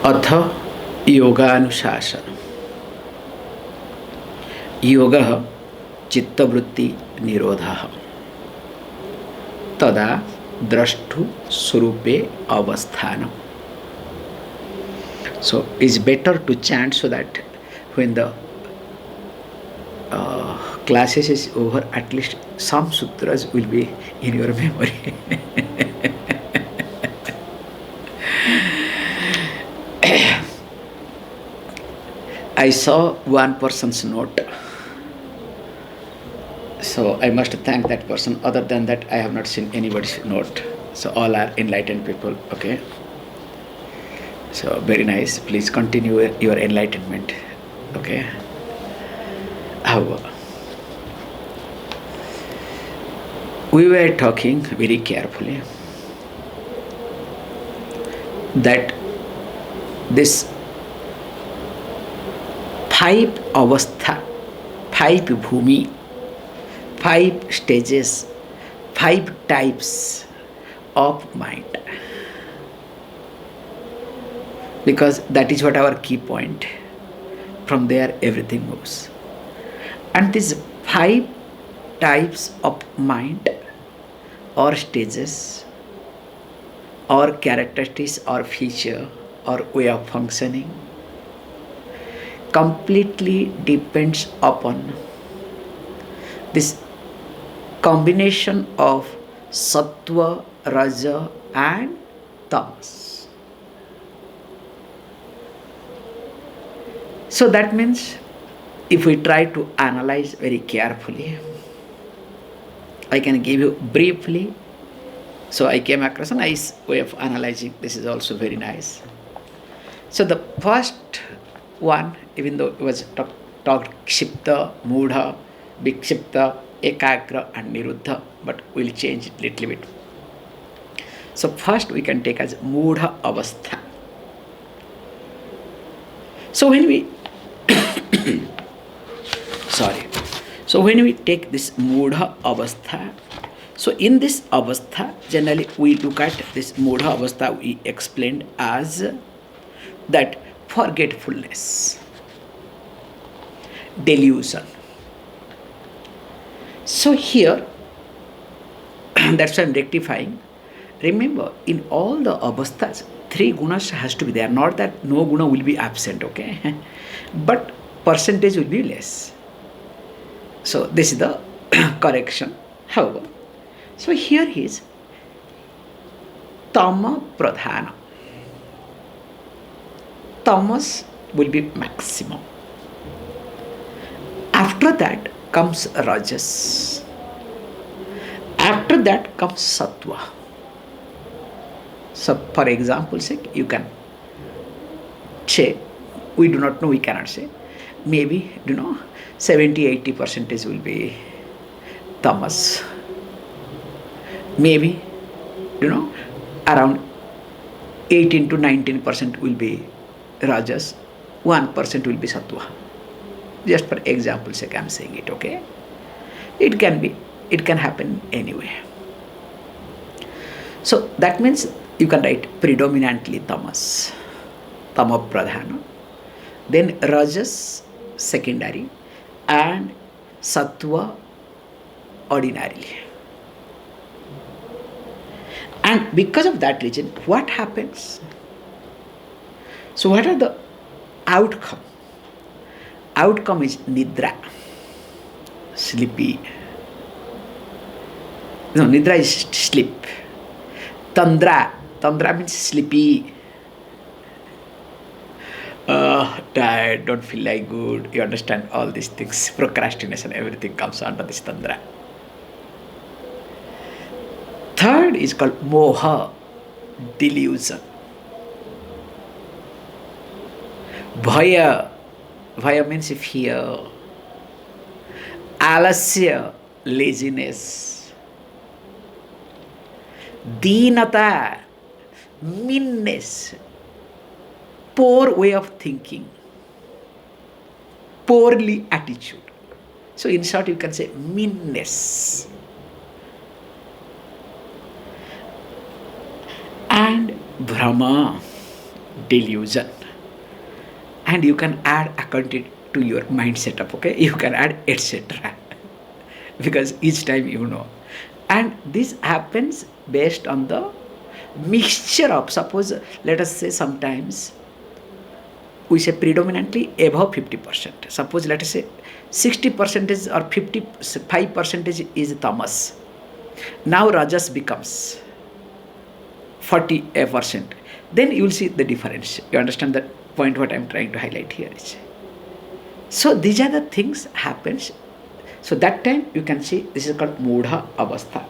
अथ योगानुशासन योगः चित्तवृत्ति निरोधः तदा द्रष्टु स्वरूपे अवस्थानम्. So it's better to chant so that when the classes is over, at least some sutras will be in your memory. I saw one person's note, so I must thank that person. Other than that, I have not seen anybody's note. So all are enlightened people. Okay. So very nice. Please continue your enlightenment. Okay. We were talking very carefully that this five avastha, five bhumi, five stages, five types of mind, because that is what our key point. From there everything moves. And these five types of mind or stages or characteristics or feature or way of functioning completely depends upon this combination of sattva, raja and tamas. So that means if we try to analyze very carefully, I can give you briefly. So I came across a nice way of analyzing. This is also very nice. So the first one, even though it was talked Kṣiptam, Mūḍham, Vikṣiptam, ekagra and niruddha, but we'll change it little bit. So first we can take as Mūḍha avastha. So when we So when we take this Mūḍha avastha, so in this avastha, generally we look at this Mūḍha avastha, we explained as that forgetfulness, delusion. So here, that's why I'm rectifying. Remember, in all the avasthas, three gunas has to be there. Not that no guna will be absent, okay? But percentage will be less. So this is the correction. However, so here is tama pradhana. Tamas will be maximum. After that comes rajas. After that comes sattva. So for example sake, you can say, we do not know, we cannot say, maybe 70-80% will be tamas. Maybe around 18 to 19% will be rajas, 1% will be sattva. Just for example sake I am saying it, okay? It can happen anyway. So that means you can write predominantly tamas, tama pradhana, then rajas secondary, and sattva ordinarily. And because of that reason, what happens? So what are the outcome? Outcome is nidra, sleepy. No, nidra is sleep. Tandra means sleepy. Tired, don't feel like good. You understand all these things. Procrastination, everything comes under this tandra. Third is called moha, delusion. Bhaya means fear. Alasya, laziness. Deenata, meanness, poor way of thinking, poorly attitude. So in short you can say meanness. And Brahma, delusion. And you can add according to your mind setup, okay? You can add etc. Because each time you know. And this happens based on the mixture of, suppose, let us say sometimes, we say predominantly above 50%. Suppose let us say 60% or 55% is tamas. Now rajas becomes 40%. Then you will see the difference. You understand the point what I am trying to highlight here is. So these are the things happens. So that time you can see this is called Mūḍha avastha.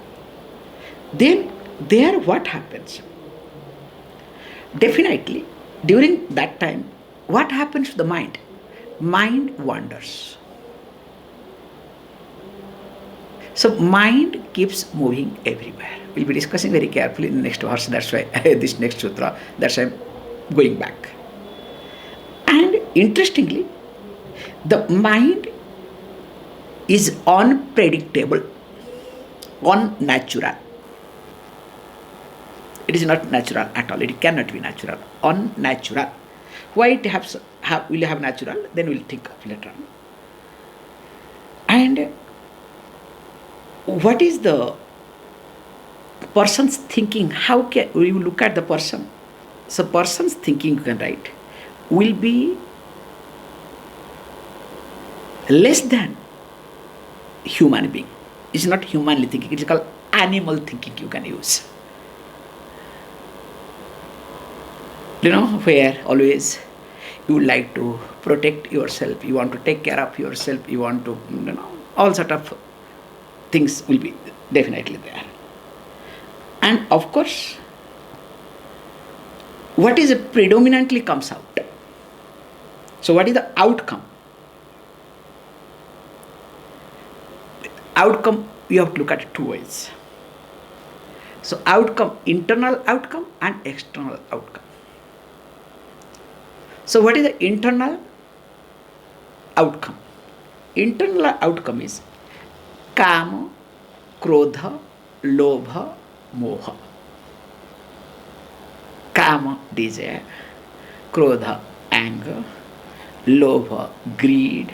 Then there what happens? Definitely during that time, what happens to the mind? Mind wanders. So mind keeps moving everywhere. We'll be discussing very carefully in the next verse. That's why this next sutra. That's why I'm going back. And interestingly, the mind is unpredictable, unnatural. It is not natural at all. It cannot be natural. Unnatural. Why it will have natural? Then we'll think of later on. And what is the person's thinking? How can we look at the person? So person's thinking, you can write, will be less than human being. It's not humanly thinking. It's called animal thinking you can use. You know, where always you would like to protect yourself, you want to take care of yourself, you want to, all sort of things will be definitely there. And of course, what is predominantly comes out? So what is the outcome? Outcome, you have to look at two ways. So outcome, internal outcome and external outcome. So what is the internal outcome? Internal outcome is kama, krodha, lobha, moha. Kama, desire, krodha, anger, lobha, greed,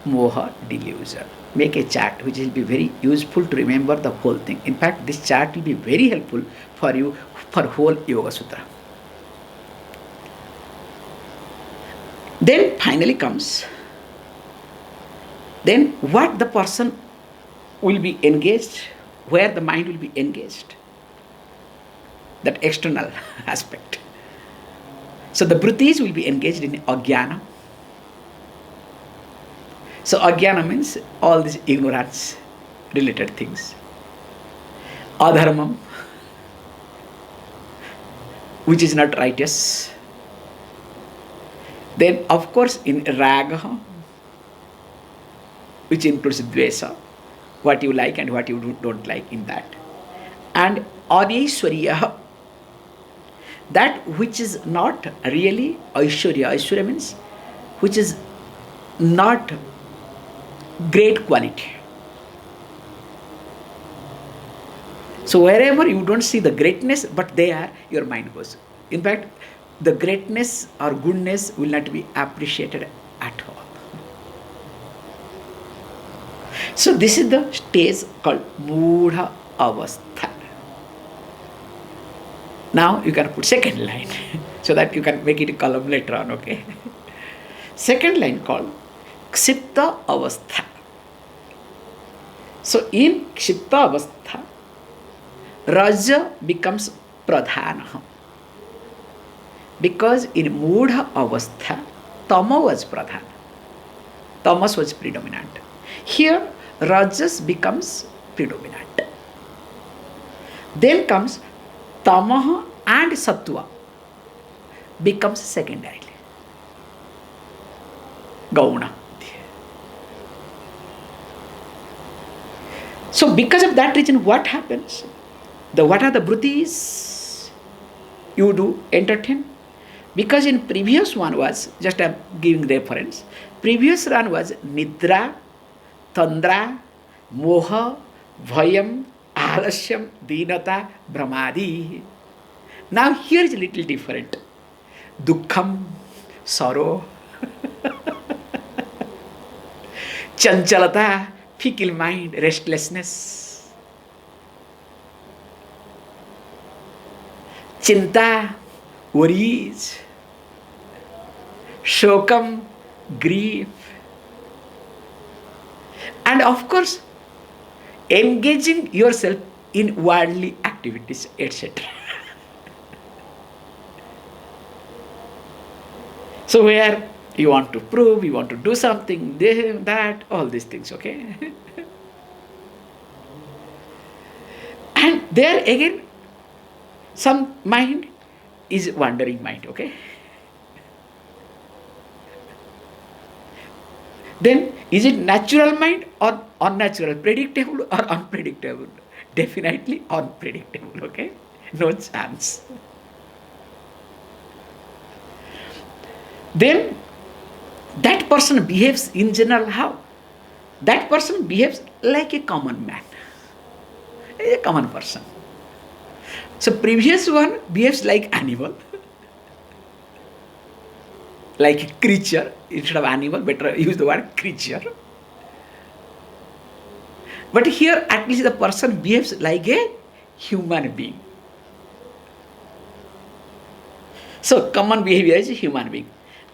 moha, delusion. Make a chart which will be very useful to remember the whole thing. In fact, this chart will be very helpful for you for whole Yoga Sutra. Then finally comes, then what the person will be engaged, where the mind will be engaged, that external aspect. So the vrittis will be engaged in ajnana. So ajnana means all these ignorance related things. Adharmam, which is not righteous. Then of course in raga, which includes dvesa, what you like and what you don't like in that. And anaishwarya, that which is not really aishwarya. Aishwarya means which is not great quality. So wherever you don't see the greatness, but there your mind goes. In fact, the greatness or goodness will not be appreciated at all. So this is the stage called Mūḍha avastha. Now you can put second line so that you can make it a column later on, okay? Second line called Kṣipta avastha. So in Kṣipta avastha, Raja becomes pradhana. Because in Mūḍha avastha, Tama was pradhana. Tamas was predominant. Here, Rajas becomes predominant. Then comes Tamaha and Sattva becomes secondary. Gauna. So because of that reason, what happens? What are the vrittis you do entertain? Because in previous one was, just I'm giving reference, previous one was Nidra, Tandra, Moha, Bhayam, Alasyam, Dinata, Brahmadi. Now here is a little different. Dukkham, sorrow. Chanchalata, fickle mind, restlessness. Chinta, worries. Shokam, grief. And of course, engaging yourself in worldly activities, etc. So where you want to prove, you want to do something, this, that, all these things, okay? And there again, some mind is wandering mind, okay? Then is it natural mind or unnatural, predictable or unpredictable? Definitely unpredictable, okay? No chance. Then that person behaves in general how? That person behaves like a common man, a common person. So previous one behaves like animal, like a creature. Instead of animal, better use the word creature. But here at least the person behaves like a human being. So common behavior is a human being.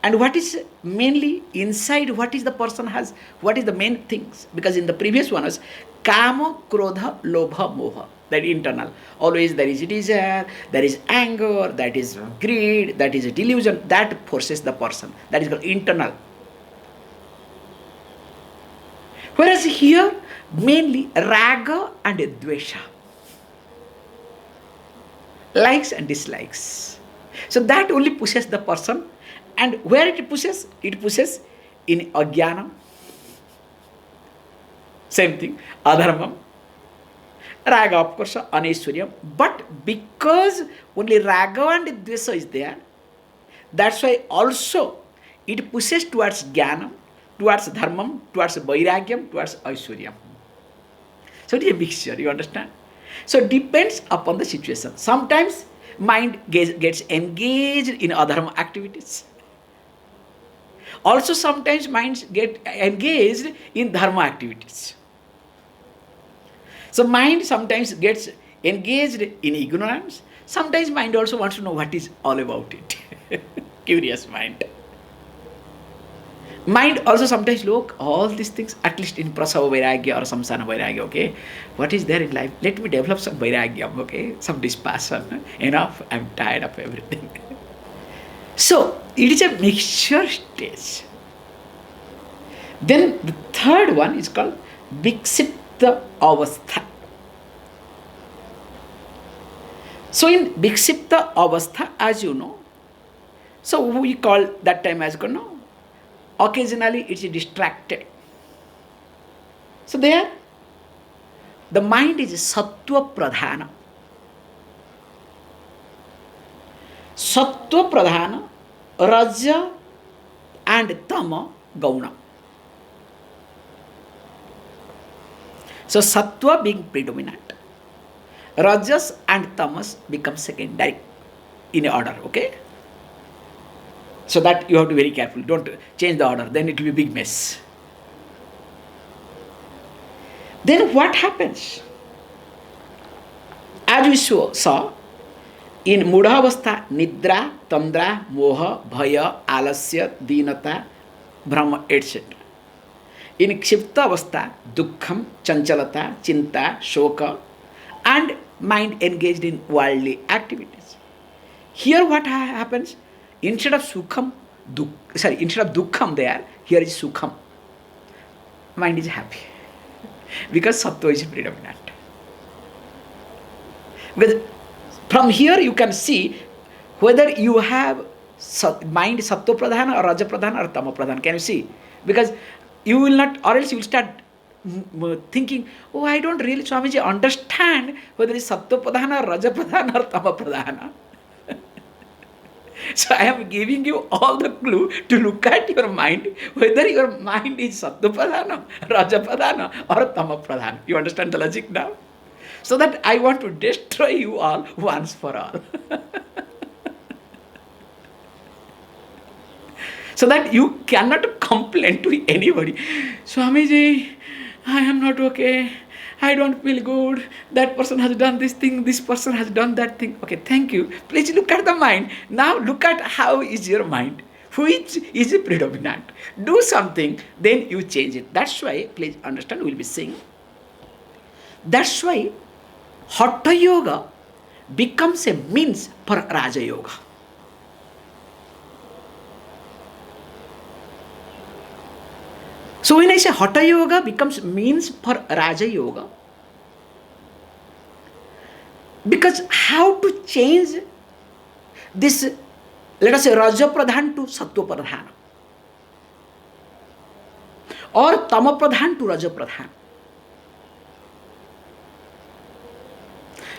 And what is mainly inside, what is the person has, what is the main things? Because in the previous one was kama, krodha, lobha, moha. That internal. Always there is desire, there is anger, that is greed, that is a delusion. That forces the person. That is called internal. Whereas here, mainly raga and dvesha. Likes and dislikes. So that only pushes the person. And where it pushes? It pushes in ajnana. Same thing. Adharmam. Raga, of course, aneshwaryam. But because only raga and dvesa is there, that's why also it pushes towards jnanam, towards dharmam, towards vairagyam, towards aishwaryam. So it is a mixture, you understand? So it depends upon the situation. Sometimes mind gets engaged in adharma activities. Also sometimes minds get engaged in dharma activities. So mind sometimes gets engaged in ignorance. Sometimes mind also wants to know what is all about it. Curious mind. Mind also sometimes look all these things, at least in prasava vairagya or samsana vairagya, okay? What is there in life? Let me develop some vairagya, okay? Some dispassion. Enough, I'm tired of everything. So, it is a mixture stage. Then the third one is called Vikṣipta avastha. So in Vikṣipta avastha, as you know, so we call that time as occasionally it is distracted. So there, the mind is sattva pradhana. Sattva pradhana, raja and tama gauna. So sattva being predominant, rajas and tamas become secondary in order, okay? So that you have to be very careful. Don't change the order, then it will be a big mess. Then what happens? As we saw, in Mūḍhavastha, nidra, tandra, moha, bhaya, alasya, dinata, brahma, etc. In Kṣipta avastha, dukkham, chanchalata, chinta, shoka, and mind engaged in worldly activities. Here what happens? Instead of sukham, instead of dukkham there, here is sukham. Mind is happy. Because sattva is predominant. Because from here you can see whether you have mind sattva pradhana or raja pradhana or tama pradhana. Can you see? Because you will not, or else you will start thinking, oh, I don't really, Swamiji, understand whether it is sattva pradhana or raja pradhana or tama pradhana. So I am giving you all the clue to look at your mind, whether your mind is sattva pradhana, raja pradhana or tama pradhana. You understand the logic now? So that I want to destroy you all once for all. So that you cannot complain to anybody. Swamiji, I am not okay. I don't feel good. That person has done this thing. This person has done that thing. Okay, thank you. Please look at the mind. Now look at how is your mind. Which is predominant. Do something, then you change it. That's why, please understand, we'll be saying. That's why Hatha Yoga becomes a means for Raja Yoga. So when I say Hatha Yoga becomes means for Raja Yoga, because how to change this, let us say, Raja Pradhan to Sattva Pradhan, or Tama Pradhan to Raja Pradhan.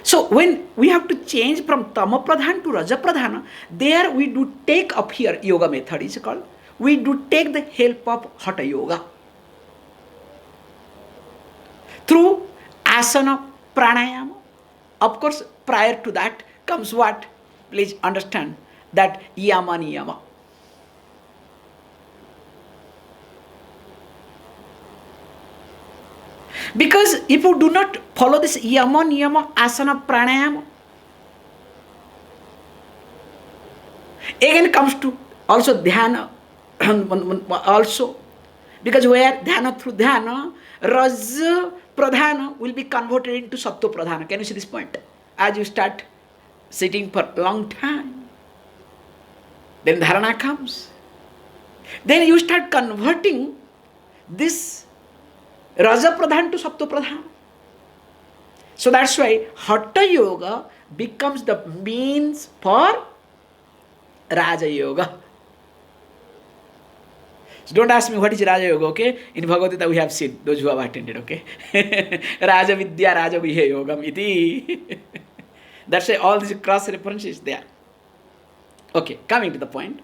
So when we have to change from Tama Pradhan to Raja Pradhan, there we do take up here, yoga method is called, we do take the help of Hatha Yoga. Through asana, pranayama. Of course, prior to that comes what? Please understand that yama niyama. Because if you do not follow this yama niyama, asana, pranayama, again comes to also dhyana, also, because where dhyana through dhyana, Raja Pradhana will be converted into Sattva Pradhana. Can you see this point? As you start sitting for a long time, then dharana comes. Then you start converting this Raja Pradhan to Sattva Pradhana. So that's why Hatha Yoga becomes the means for Raja Yoga. So don't ask me what is Raja Yoga, okay? In Bhagavad Gita we have seen, those who have attended, okay? Raja Vidya, Raja Vihe Yogam iti. That's why all these cross references there. Okay, coming to the point.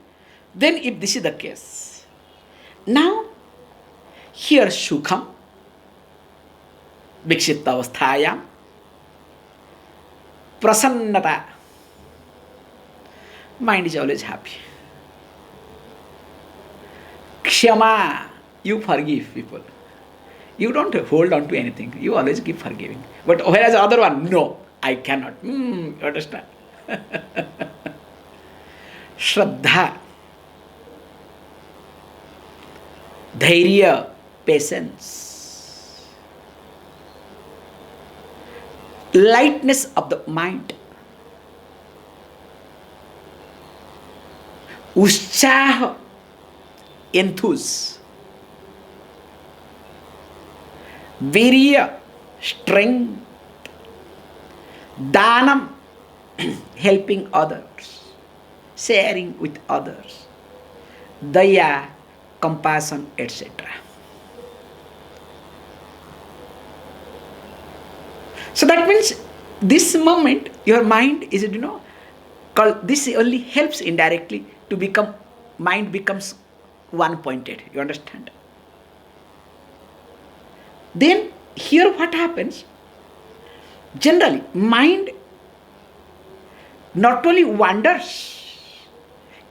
Then if this is the case, now here Sukham, Vikṣipta avasthayam, Prasannata, mind is always happy. Kshama, you forgive people. You don't hold on to anything. You always keep forgiving. But whereas the other one, no, I cannot. You understand? Shraddha, dhairya, patience, lightness of the mind, ushchaha, enthuse, virya, strength, danam, helping others, sharing with others, daya, compassion, etc. So that means this moment your mind is, this only helps indirectly to become, mind becomes one-pointed, you understand? Then here what happens? Generally, mind not only wanders,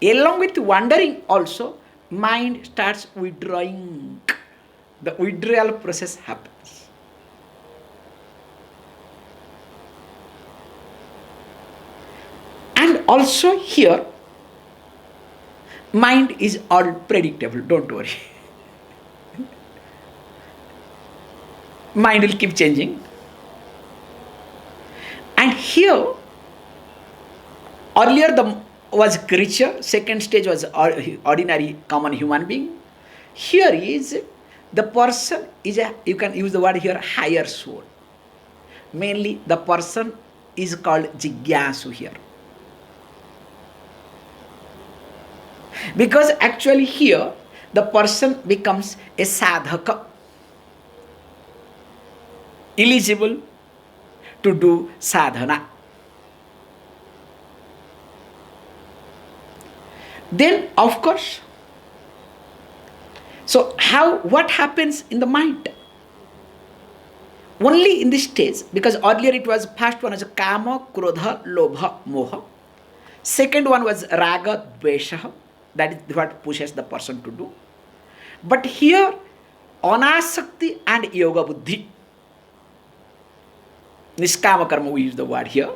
along with wandering also, mind starts withdrawing. The withdrawal process happens. And also here, mind is all predictable, don't worry. Mind will keep changing. And here, earlier was creature, second stage was ordinary common human being. Here is the person is you can use the word here, higher soul. Mainly the person is called jigyasu here. Because actually here the person becomes a sadhaka, eligible to do sadhana. Then of course, so what happens in the mind? Only in this stage, because earlier it was, first one was kama, krodha, lobha, moha. Second one was raga, dvesha. That is what pushes the person to do. But here, anasakti and yoga buddhi, niskama karma, we use the word here,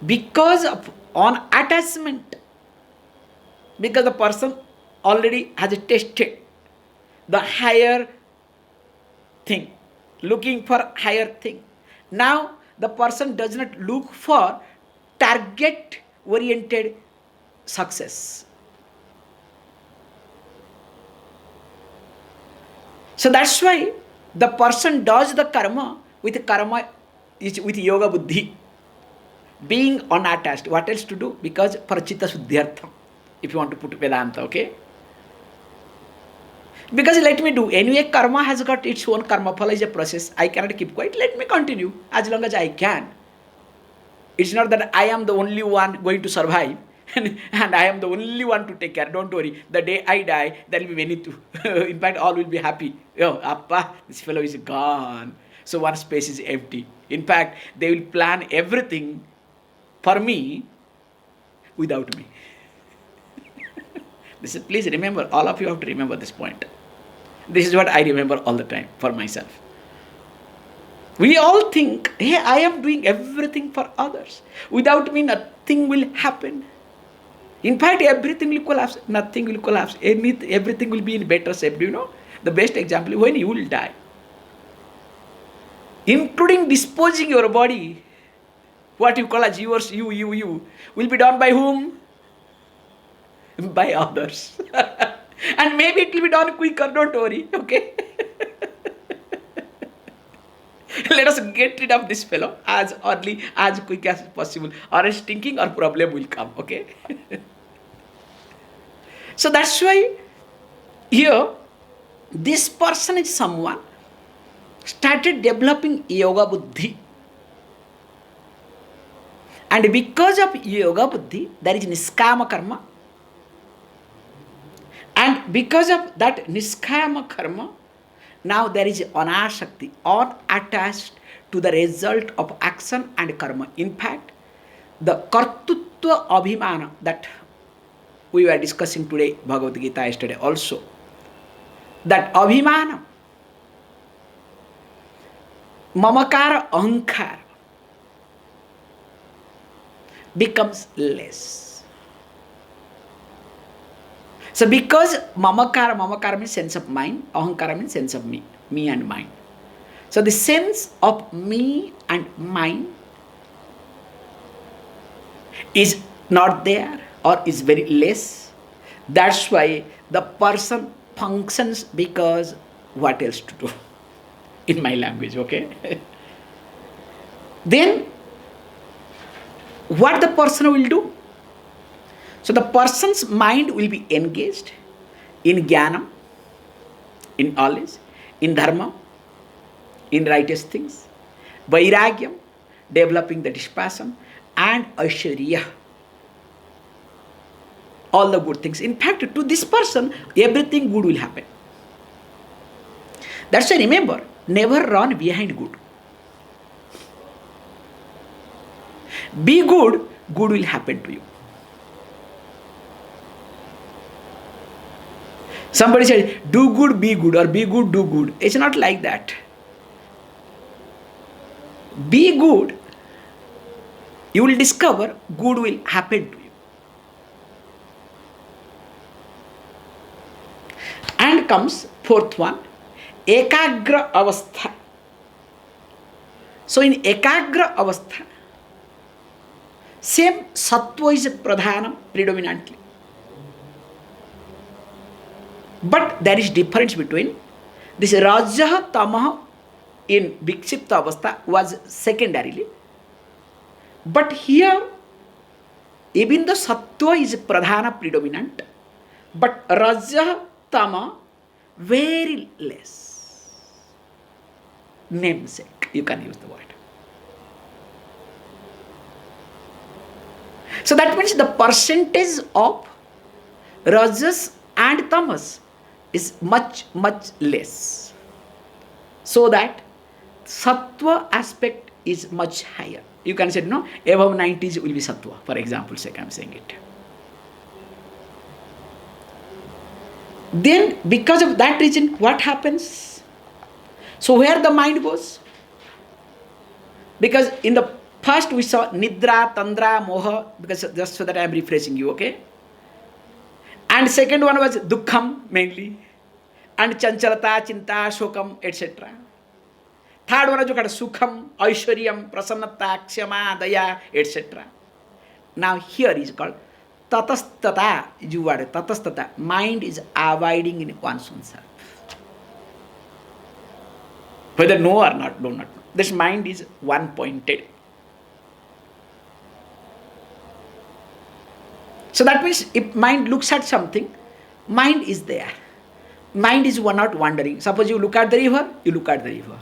because of unattachment, because the person already has tested the higher thing, looking for higher thing. Now the person does not look for target oriented success. So that's why the person does the karma with yoga buddhi, being unattached. What else to do? Because parachita suddhyartham, if you want to put Vedanta, okay? Because let me do. Anyway, karma has got its own karma. Phala is a process. I cannot keep quiet. Let me continue as long as I can. It's not that I am the only one going to survive and I am the only one to take care. Don't worry. The day I die, there will be many too. In fact, all will be happy. Oh, appa, this fellow is gone. So one space is empty. In fact, they will plan everything for me without me. This is, please remember, all of you have to remember this point. This is what I remember all the time for myself. We all think, hey, I am doing everything for others. Without me, nothing will happen. In fact, everything will collapse. Nothing will collapse. Everything will be in better shape. Do you know? The best example, when you will die, including disposing your body, what you call as yours, you, will be done by whom? By others. And maybe it will be done quicker, don't worry, okay? Let us get rid of this fellow as early, as quick as possible, or else thinking or problem will come, okay? So that's why here, this person is someone started developing yoga buddhi. And because of yoga buddhi, there is niskama karma. And because of that niskama karma, now there is anasakti, unattached to the result of action and karma. In fact, the kartutva abhimana that we were discussing today, Bhagavad Gita yesterday also, that abhimana, mamakara, ahankara becomes less. So because mamakara means sense of mind, ahankara means sense of me and mine. So the sense of me and mine is not there or is very less. That's why the person functions because what else to do? In my language, okay? Then what the person will do? So the person's mind will be engaged in jnana, in knowledge, in dharma, in righteous things, vairagyam, developing the dispassion, and aishwarya, all the good things. In fact, to this person, everything good will happen. That's why remember, never run behind good. Be good, good will happen to you. Somebody said, do good, be good, or be good, do good. It's not like that. Be good, you will discover good will happen to you. And comes fourth one, ekagra avastha. So in ekagra avastha, same sattva is pradhanam, predominantly. But there is difference between this rajah tamah in Vikṣipta avastha was secondarily. But here, even the sattva is pradhana, predominant, but rajah tama very less. Namesake, you can use the word. So that means the percentage of rajas and tamas is much, much less. So that sattva aspect is much higher. You can say, no, above 90s will be sattva, for example sake I am saying it. Then because of that reason, what happens? So where the mind goes? Because in the first we saw nidra, tandra, moha, because just so that I am refreshing you, okay? And second one was dukkham mainly, and chanchalata, chinta, shokam, etc. Third one was sukham, aishwaryam, prasannata, kshama, daya, etc. Now here is called tatastata, you word tatastata. Mind is abiding in one's own self. Whether know or not, do not know. This mind is one pointed. So that means if mind looks at something, mind is there. Mind is not wandering. Suppose you look at the river, you look at the river.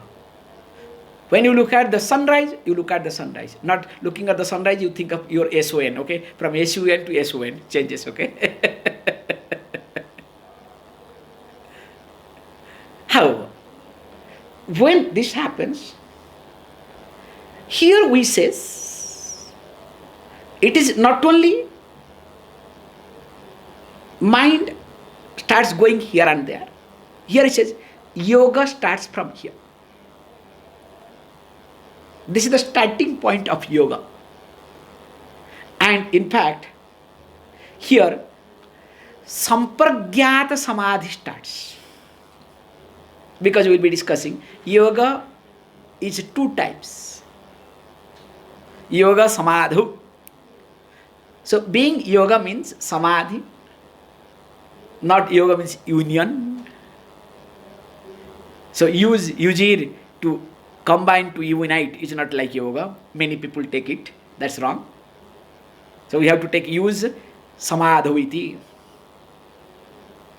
When you look at the sunrise, you look at the sunrise. Not looking at the sunrise, you think of your SON, okay? From SUN to SON, changes, okay? However, when this happens, here we says, it is not only mind starts going here and there. Here it says, yoga starts from here. This is the starting point of yoga. And in fact, here, sampragyata samadhi starts. Because we will be discussing, yoga is two types. Yoga samadhu. So being yoga means samadhi. Not yoga means union. So use yujir to combine to unite is not like yoga. Many people take it. That's wrong. So we have to take use samadhaviti.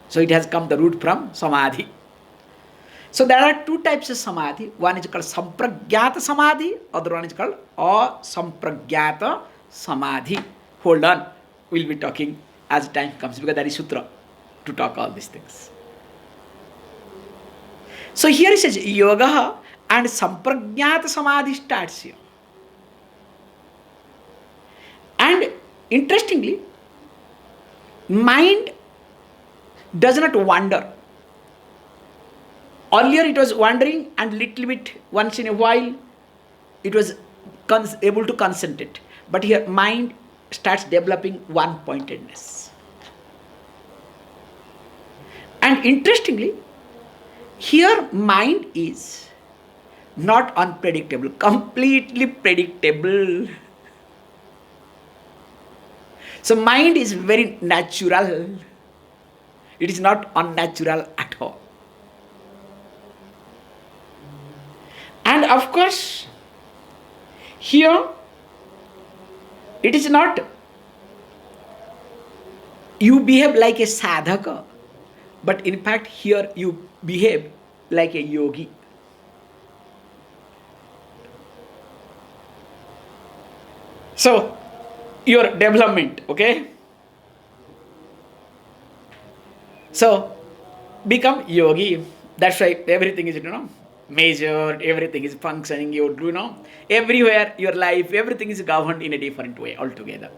So it has come the root from samadhi. So there are two types of samadhi. One is called sampragyata samadhi. Other one is called asampragyata samadhi. Hold on. We'll be talking as time comes because there is sutra to talk all these things. So here it says yoga and sampragyata samadhi starts here. And interestingly, mind does not wander. Earlier it was wandering and little bit once in a while it was able to concentrate. But here mind starts developing one pointedness. And interestingly, here mind is not unpredictable, completely predictable. So mind is very natural. It is not unnatural at all. And of course, here it is not you behave like a sadhaka, but in fact here you behave like a yogi. So, your development, okay? So, become yogi. That's why everything is, measured, everything is functioning, everywhere, your life, everything is governed in a different way altogether.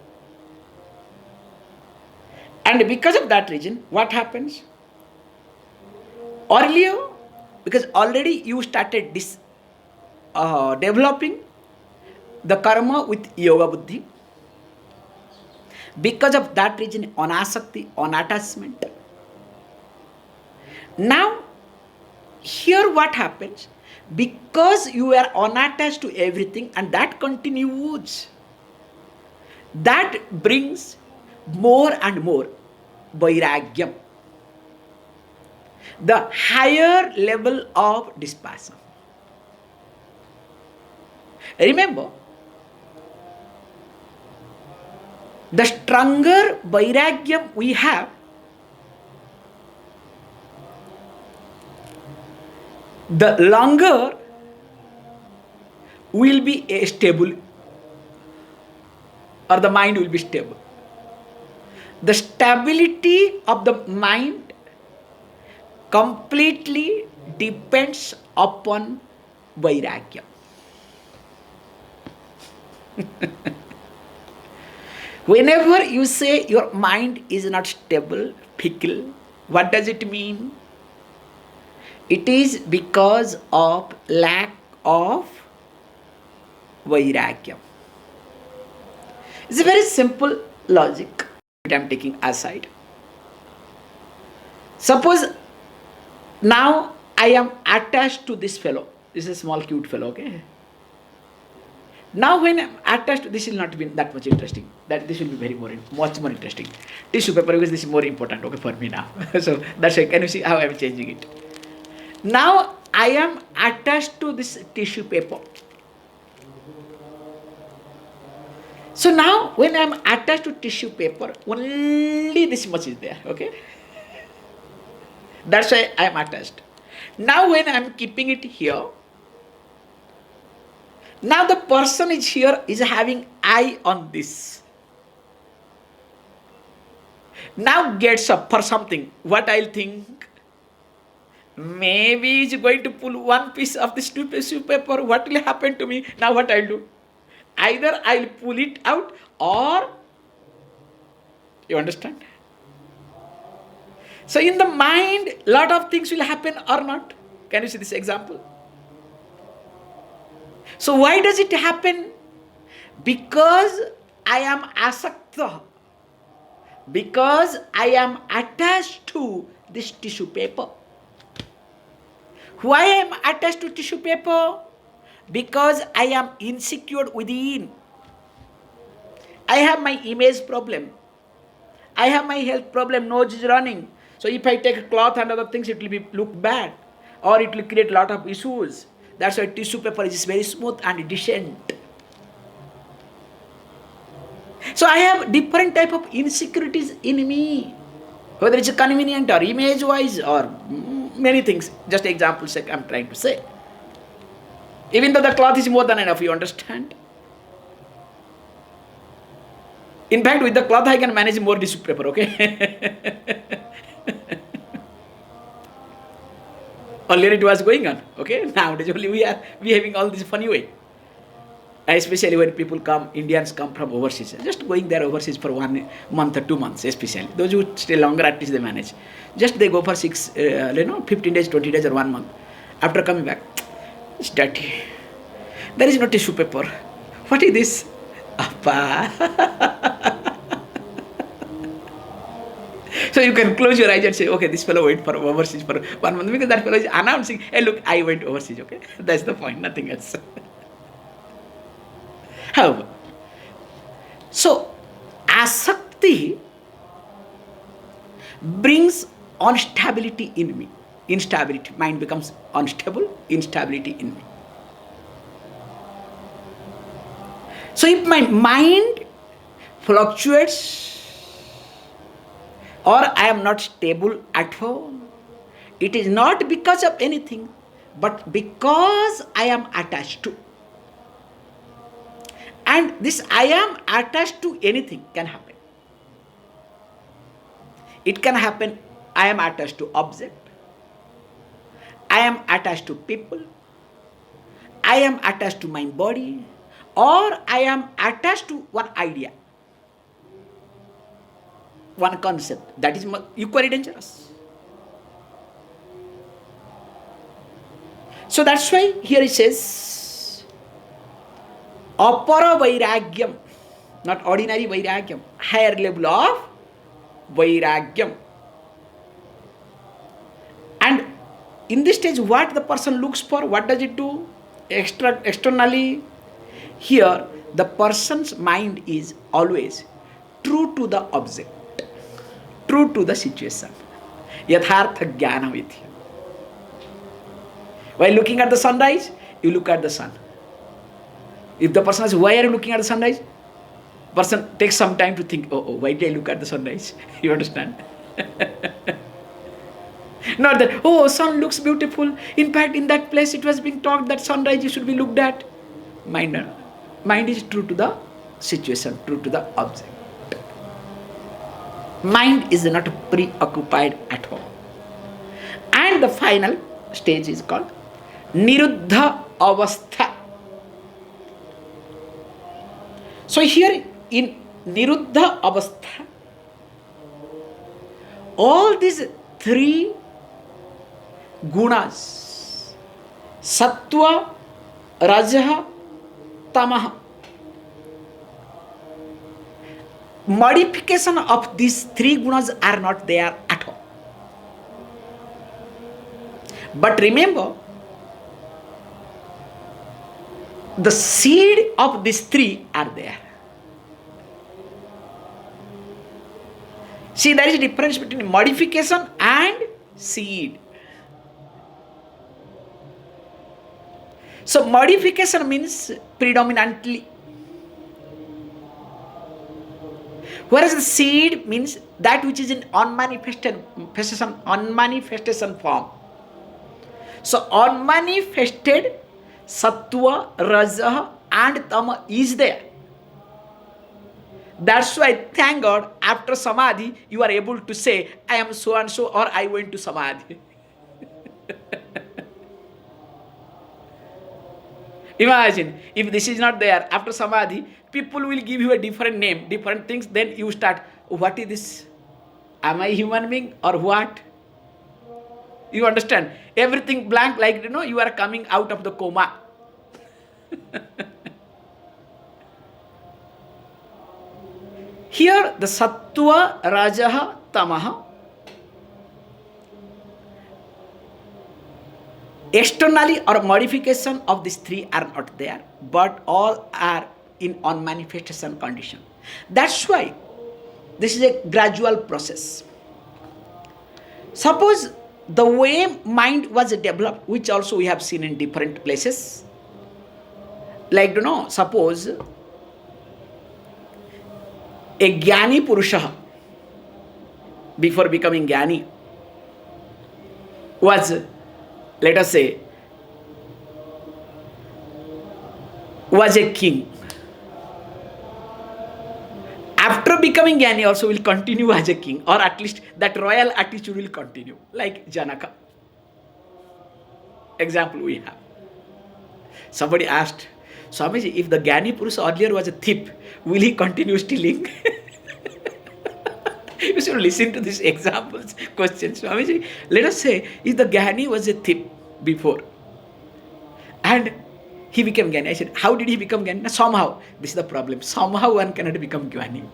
And because of that reason, what happens? Earlier, because already you started this developing the karma with yoga buddhi. Because of that reason, anasakti, unattachment. Now, here what happens? Because you are unattached to everything and that continues, that brings more and more vairagyam, the higher level of distrasă. Remember, the stronger vairagyam we have, the longer will be stable, or the mind will be stable. The stability of the mind completely depends upon vairagya. Whenever you say your mind is not stable, fickle, What does it mean? It is because of lack of vairagyam. It's a very simple logic that I am taking aside. Suppose now I am attached to this fellow. This is a small cute fellow, okay? Now when I am attached, this will not be that much interesting. That this will be much more interesting. Tissue paper, because this is more important, okay, for me now. So that's why, can you see how I am changing it? Now I am attached to this tissue paper. So now when I am attached to tissue paper, only this much is there, okay? That's why I am attached. Now when I am keeping it here, now the person is here is having eye on this. Now gets up for something. What I'll think? Maybe he's going to pull one piece of this tissue paper. What will happen to me? Now what I'll do? Either I'll pull it out or, you understand? So in the mind, lot of things will happen or not. Can you see this example? So why does it happen? Because I am asakta. Because I am attached to this tissue paper. Why I am attached to tissue paper? Because I am insecure within. I have my image problem. I have my health problem, nose is running. So if I take a cloth and other things, it will look bad. Or it will create a lot of issues. That's why tissue paper is very smooth and decent. So I have different type of insecurities in me. Whether it's convenient or image-wise or many things. Just examples I'm trying to say. Even though the cloth is more than enough, you understand? In fact, with the cloth I can manage more tissue paper, okay? Earlier it was going on, okay? Nowadays only we are behaving all this funny way. Especially when people come, Indians come from overseas. Just going there overseas for 1 month or 2 months, especially. Those who stay longer, at least they manage. Just they go for 15 days, 20 days or 1 month. After coming back, it's dirty. There is no tissue paper. What is this? Appa. So you can close your eyes and say, okay, this fellow went for overseas for 1 month, because that fellow is announcing, hey look, I went overseas, okay? That's the point, nothing else. However, so asakti brings instability in me. Instability, mind becomes unstable, instability in me. So if my mind fluctuates, or I am not stable at all, it is not because of anything, but because I am attached to. And this I am attached to anything can happen. It can happen, I am attached to object, I am attached to people, I am attached to my body, or I am attached to one idea, one concept. That is equally dangerous. So that's why here it says, apara vairagyam, not ordinary vairagyam, higher level of vairagyam. And in this stage, what the person looks for, what does it do? Externally, here the person's mind is always true to the object, true to the situation. Yathartha jnana with you. While looking at the sunrise, you look at the sun. If the person says, why are you looking at the sunrise? Person takes some time to think, why did I look at the sunrise? You understand? Not that, sun looks beautiful. In fact, in that place it was being talked that sunrise you should be looked at. Mind is true to the situation, true to the object. Mind is not preoccupied at all. And the final stage is called niruddha avastha. So here in niruddha avastha, all these three gunas, sattva, rajaha, tamaha. Modification of these three gunas are not there at all. But remember, the seed of these three are there. See, there is a difference between modification and seed. So modification means predominantly, whereas the seed means that which is in unmanifestation form. So unmanifested sattva, raja and tama is there. That's why, thank God, after samadhi you are able to say, I am so and so, or I went to samadhi. Imagine if this is not there, after samadhi people will give you a different name, different things, then you start, what is this? Am I human being or what? You understand? Everything blank, like you are coming out of the coma. Here the sattva, rajaha, tamaha, externally or modification of these three are not there, but all are in unmanifestation condition. That's why this is a gradual process. Suppose the way mind was developed, which also we have seen in different places, like suppose a Jnani Purusha, before becoming Jnani, was, let us say, was a king. After becoming Jnani also will continue as a king, or at least that royal attitude will continue, like Janaka. Example we have. Somebody asked, Swamiji, if the Jnani Purusha earlier was a thief, will he continue stealing? You should listen to these examples, questions. Swamiji, let us say, if the Jnani was a thief before, and he became Jnani. I said, how did he become Jnani? Somehow. This is the problem. Somehow one cannot become Jnani.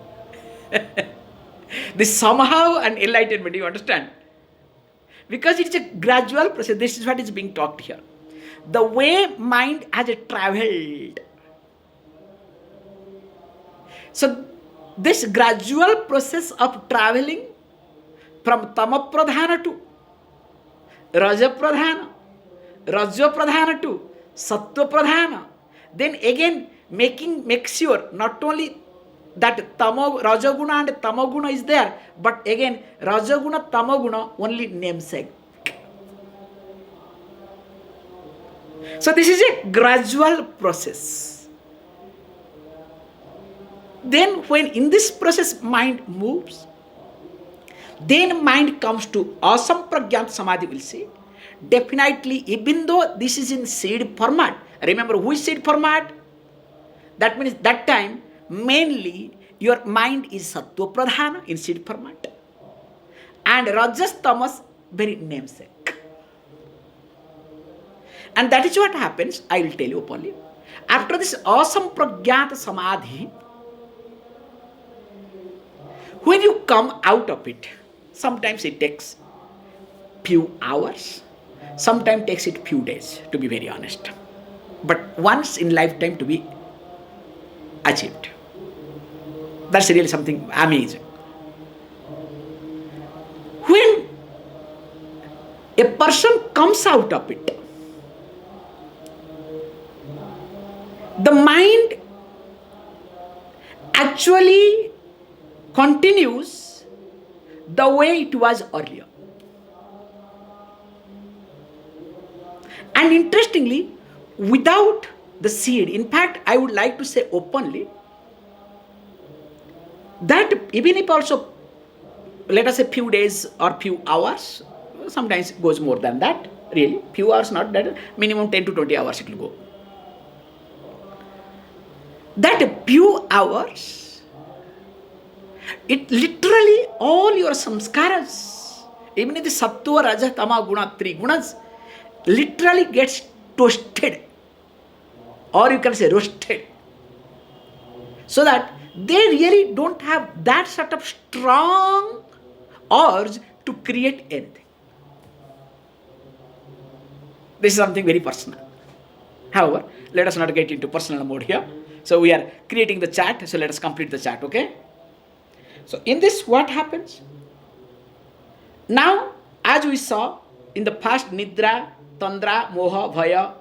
This somehow and enlightenment, you understand? Because it's a gradual process. This is what is being talked here. The way mind has traveled. So this gradual process of traveling from tama pradhana to raja pradhana, raja pradhana to sattva pradhana, then again make sure not only that rajaguna and tamaguna is there, but again rajaguna, tamaguna only namesake. So this is a gradual process. Then when in this process mind moves, then mind comes to asampragyant samadhi, will say. Definitely, even though this is in seed format, remember which seed format? That means that time mainly your mind is sattva pradhana in seed format, and rajas tamas very namesake. And that is what happens, I will tell you openly. After this asampragyata samadhi, when you come out of it, sometimes it takes few hours, sometimes takes it few days, to be very honest. But once in lifetime to be achieved. That's really something amazing. When a person comes out of it, the mind actually continues the way it was earlier. And interestingly, without the seed, in fact, I would like to say openly that even if also, let us say few days or few hours, sometimes it goes more than that, really, few hours not that, minimum 10 to 20 hours it will go. That few hours, it literally all your samskaras, Even if the sattva, raja, tama, guna, three gunas literally gets toasted, or you can say roasted, so that they really don't have that sort of strong urge to create anything. This is something very personal. However, let us not get into personal mode here. So we are creating the chart, so let us complete the chart, okay? So in this, what happens? Now, as we saw in the past, nidra, tandra, moha, bhaya.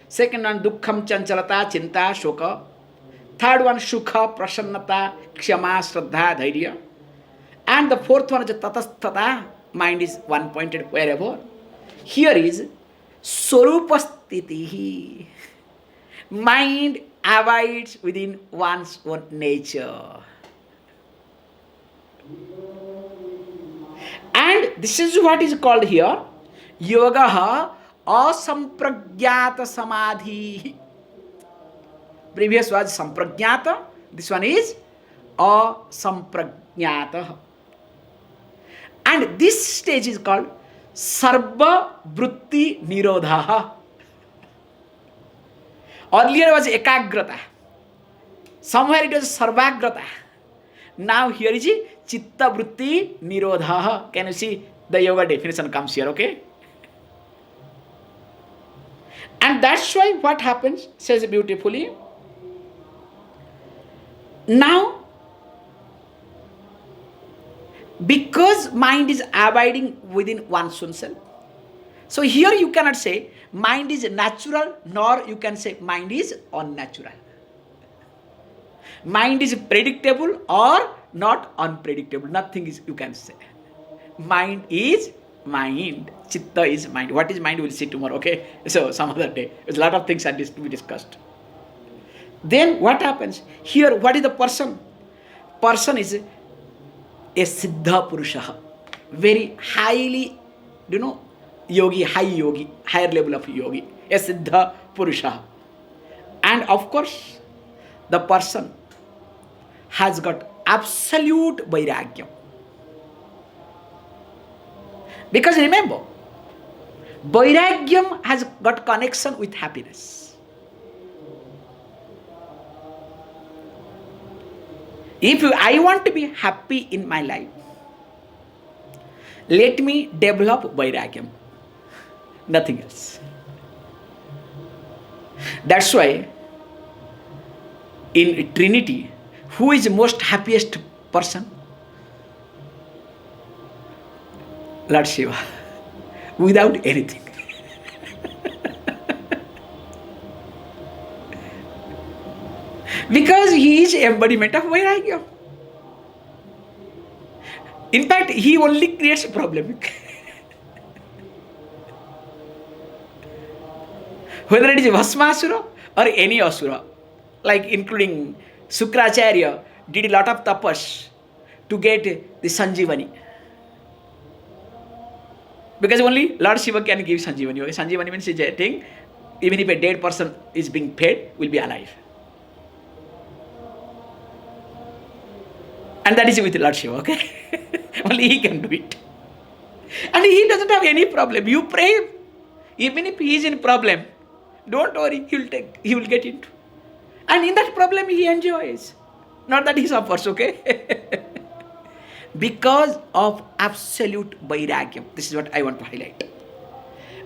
Second one, dukkham, chanchalata, chinta, shoka. Third one, sukha, prasannata, kshama, shraddha, dhairya. And the fourth one is tatastata, mind is one pointed wherever. Here is swarupastitihi. Mind abides within one's own nature. And this is what is called here yoga asampragyata samadhi. Previous was sampragyata, this one is asampragyata. And this stage is called sarva vritti nirodha. Earlier was ekagrata. Somewhere it was sarvagrata. Now here is chitta vritti nirodha. Can you see the yoga definition comes here, okay? And that's why what happens, says beautifully. Now, because mind is abiding within one's own self, so here you cannot say mind is natural, nor you can say mind is unnatural. Mind is predictable or not unpredictable. Nothing is, you can say. Mind is mind. Chitta is mind. What is mind? We'll see tomorrow, okay? So, some other day. There's a lot of things that is to be discussed. Then what happens? Here, what is the person? Person is a siddha purusha. Very highly, yogi, higher level of yogi. A siddha purusha. And of course, the person has got absolute vairagyam. Because remember, vairagyam has got connection with happiness. If I want to be happy in my life, let me develop vairagyam. Nothing else. That's why in Trinity, who is the most happiest person? Lord Shiva. Without anything. Because he is embodiment of vairagya. In fact, he only creates a problem. Whether it is Bhasmasura or any asura, like including Sukracharya did a lot of tapas to get the Sanjivani. Because only Lord Shiva can give Sanjivani. Okay? Sanjivani means a thing, even if a dead person is being fed, will be alive. And that is with Lord Shiva, okay? Only he can do it. And he doesn't have any problem. You pray, even if he is in problem, don't worry, he will get into. And in that problem he enjoys. Not that he suffers, okay? Because of absolute vairagyam. This is what I want to highlight.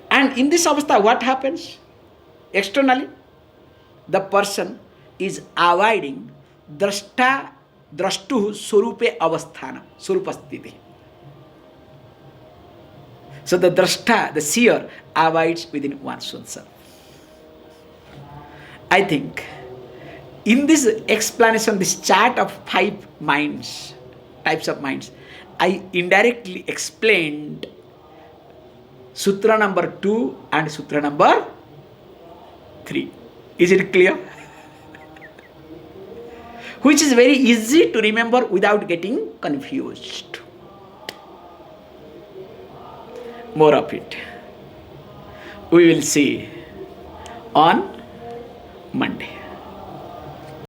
And in this avastha, what happens? Externally, the person is avoiding drashtuh surupe avasthana, surupastiti. So the drashta, the seer, abides within one's own self. I think in this explanation, this chart of 5 minds, types of minds, I indirectly explained Sutra number 2 and Sutra number 3. Is it clear? Which is very easy to remember without getting confused. More of it we will see on Monday.